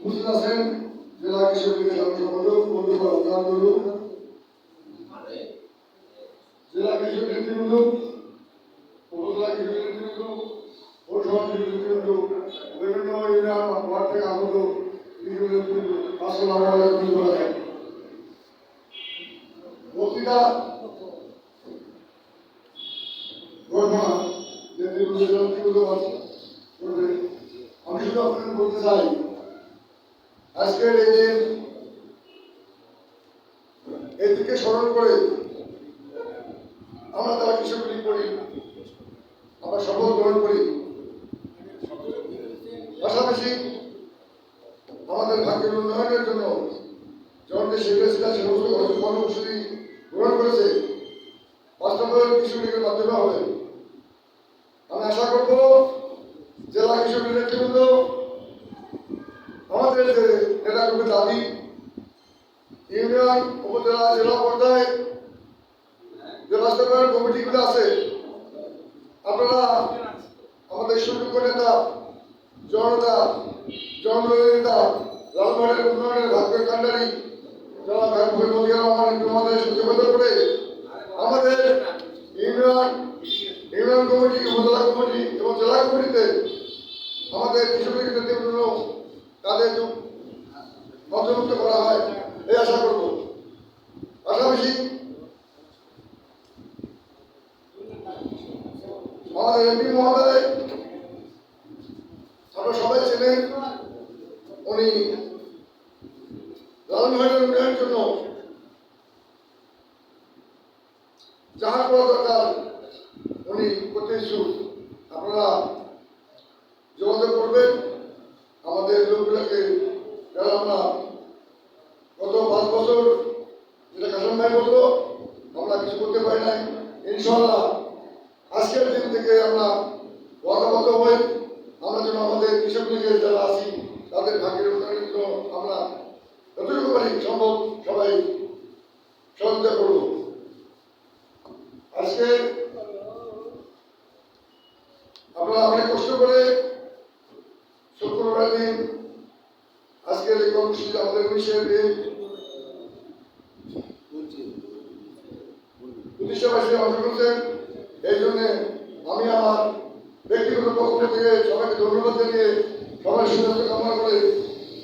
উপস্থিত আছেন জেলা কৃষি লীগের সাধারণ সম্পাদক বন্ধুরা অভিনন্দন, জেলা কৃষি নেতৃবৃন্দ, উপজেলা কৃষি নেতৃবৃন্দ, পৌরসভা কৃষি নেতৃবৃন্দ, বিভিন্ন ইউনিয়ন ওয়ার্ড থেকে আগত কৃষি নেতৃবৃন্দ, আসসালামু আলাইকুম। বক্তৃতা ঘটনা নেতৃবৃন্দ আমি শুধু আপনাদের বলতে চাই, আজকের এই দিন এদিকে স্মরণ করে আমরা তারা কৃষক লীগ করি, আমরা শপথ গ্রহণ করি, পাশাপাশি আমাদের ভাগ্যের উন্নয়নের জন্য জনদের শেখ হাসিনা সমস্ত কর্মসূচি গ্রহণ করেছে, বাস্তবায়ন কৃষক লীগের মাধ্যমে হবে। আমি আশা করব জেলা কৃষক লীগের নেতৃবৃন্দ আমাদের যে নেতাকর্মীর দাবি ইউনিয়ন, উপজেলা, জেলা পর্যায়ে যে বাস্তবায়ন কমিটিগুলো আছে, আপনারা আমাদের সুযোগ্য নেতা, জনতা, জননেতা, লালমোহনের উন্নয়নের ভাগ্যের কান্ডারি যারা আমাদের সূচীবদ্ধ করে আমাদের ইউনিয়ন কমিটি, উপজেলা কমিটি এবং জেলা কমিটিতে আমাদের কৃষক লীগের নেতৃবৃন্দ তাদের অন্তর্ভুক্ত করা হয়, এই আশা করব। পাশাপাশি আমাদের এমপি মহোদয় আপনারা সবাই চেনেন, উনি লালমোহনের উন্নয়নের জন্য যাহা করা দরকার উনি করতে ইচ্ছুক। আপনারা যোগাযোগ করবেন আমাদের লোকগুলোকে, যারা আমরা গত 5 বছর যেটা কাশম ভাই বললো আমরা কিছু করতে পারি নাই, ইনশাআল্লাহ আজকের দিন থেকে আমরা ওয়াদাবদ্ধ হই, আমরা যেন আমাদের কৃষক লীগের যারা আছি তাদের ভাগ্যের উন্নয়নের জন্য আমরা যতটুকু পারি সম্ভব সবাই সহযোগিতা করব। আজকে আমরা অনেক কষ্ট করে শুক্রবার দিন আজকের এই কর্মসূচি আমাদের প্রতিষ্ঠাবাসী অংশ করছেন। এই জন্য আমি আমার ব্যক্তিগত পক্ষ থেকে সবাইকে ধন্যবাদ জানিয়ে সবাই সুস্বাস্থ্য কামনা করে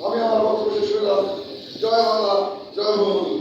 আমি আমার বক্তব্য শেষ করলাম। জয় বাংলা, জয় বঙ্গবন্ধু।